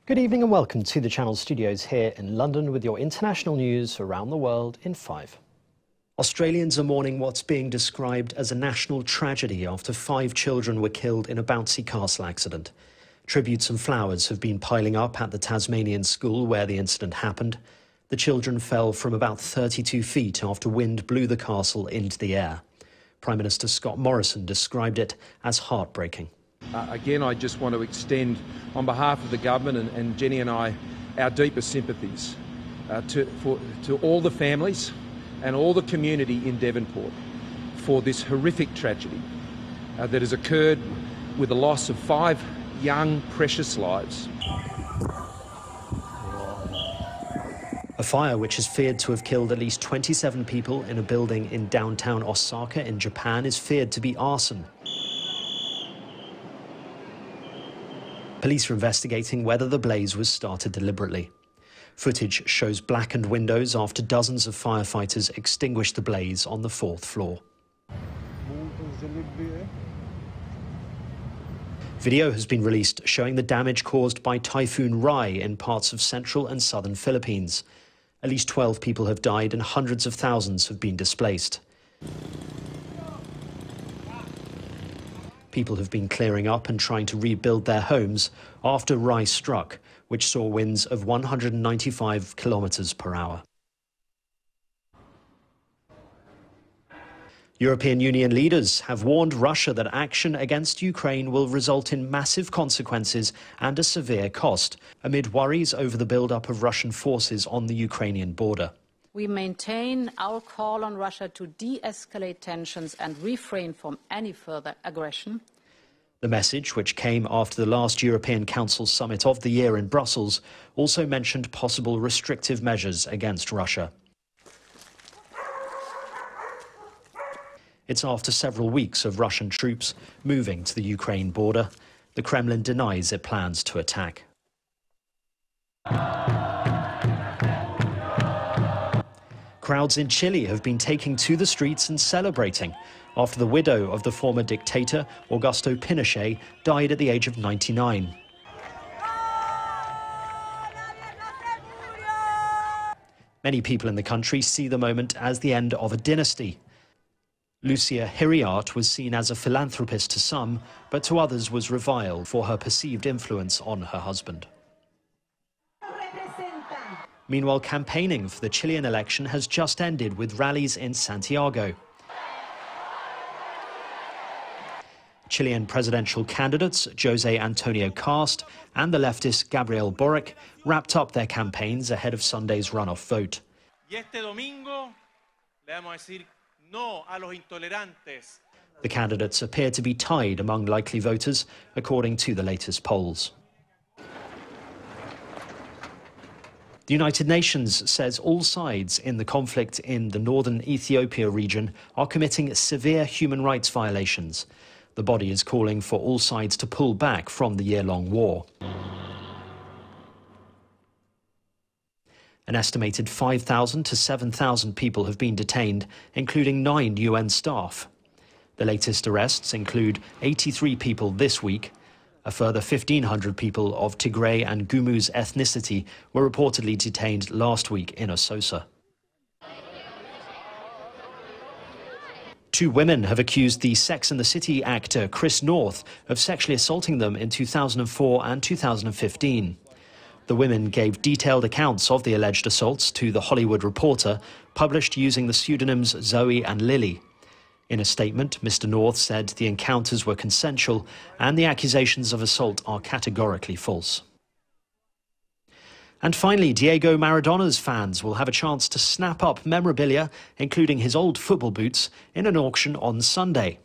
Good evening and welcome to the Channel studios here in London with your international news around the world in 5. Australians are mourning what's being described as a national tragedy after 5 children were killed in a bouncy castle accident. Tributes and flowers have been piling up at the Tasmanian school where the incident happened. The children fell from about 32 feet after wind blew the castle into the air. Prime Minister Scott Morrison described it as heartbreaking. Again, I just want to extend, on behalf of the government and Jenny and I, our deepest sympathies to all the families and all the community in Devonport for this horrific tragedy that has occurred with the loss of 5 young, precious lives. A fire which is feared to have killed at least 27 people in a building in downtown Osaka in Japan is feared to be arson. Police are investigating whether the blaze was started deliberately. Footage shows blackened windows after dozens of firefighters extinguished the blaze on the 4th floor. Video has been released showing the damage caused by Typhoon Rai in parts of central and southern Philippines. At least 12 people have died and hundreds of thousands have been displaced. People have been clearing up and trying to rebuild their homes after Rai struck, which saw winds of 195 kilometers per hour. European Union leaders have warned Russia that action against Ukraine will result in massive consequences and a severe cost, amid worries over the build-up of Russian forces on the Ukrainian border. We maintain our call on Russia to de-escalate tensions and refrain from any further aggression. The message, which came after the last European Council summit of the year in Brussels, also mentioned possible restrictive measures against Russia. It's after several weeks of Russian troops moving to the Ukraine border. The Kremlin denies it plans to attack. Crowds in Chile have been taking to the streets and celebrating after the widow of the former dictator, Augusto Pinochet, died at the age of 99. Many people in the country see the moment as the end of a dynasty. Lucia Hiriart was seen as a philanthropist to some, but to others was reviled for her perceived influence on her husband. Meanwhile, campaigning for the Chilean election has just ended with rallies in Santiago. Chilean presidential candidates José Antonio Cast and the leftist Gabriel Boric wrapped up their campaigns ahead of Sunday's runoff vote. The candidates appear to be tied among likely voters, according to the latest polls. The United Nations says all sides in the conflict in the northern Ethiopia region are committing severe human rights violations. The body is calling for all sides to pull back from the year-long war. An estimated 5,000 to 7,000 people have been detained, including 9 UN staff. The latest arrests include 83 people this week. A further 1,500 people of Tigray and Gumu's ethnicity were reportedly detained last week in Asosa. 2 women have accused the Sex and the City actor Chris North of sexually assaulting them in 2004 and 2015. The women gave detailed accounts of the alleged assaults to The Hollywood Reporter, published using the pseudonyms Zoe and Lily. In a statement, Mr. North said the encounters were consensual and the accusations of assault are categorically false. And finally, Diego Maradona's fans will have a chance to snap up memorabilia, including his old football boots, in an auction on Sunday.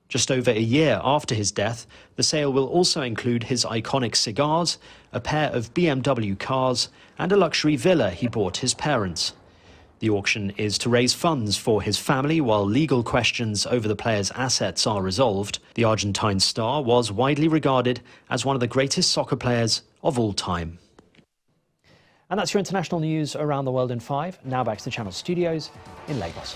Just over a year after his death, the sale will also include his iconic cigars, a pair of BMW cars, and a luxury villa he bought his parents. The auction is to raise funds for his family while legal questions over the player's assets are resolved. The Argentine star was widely regarded as one of the greatest soccer players of all time. And that's your international news around the world in 5. Now back to the Channel studios in Lagos.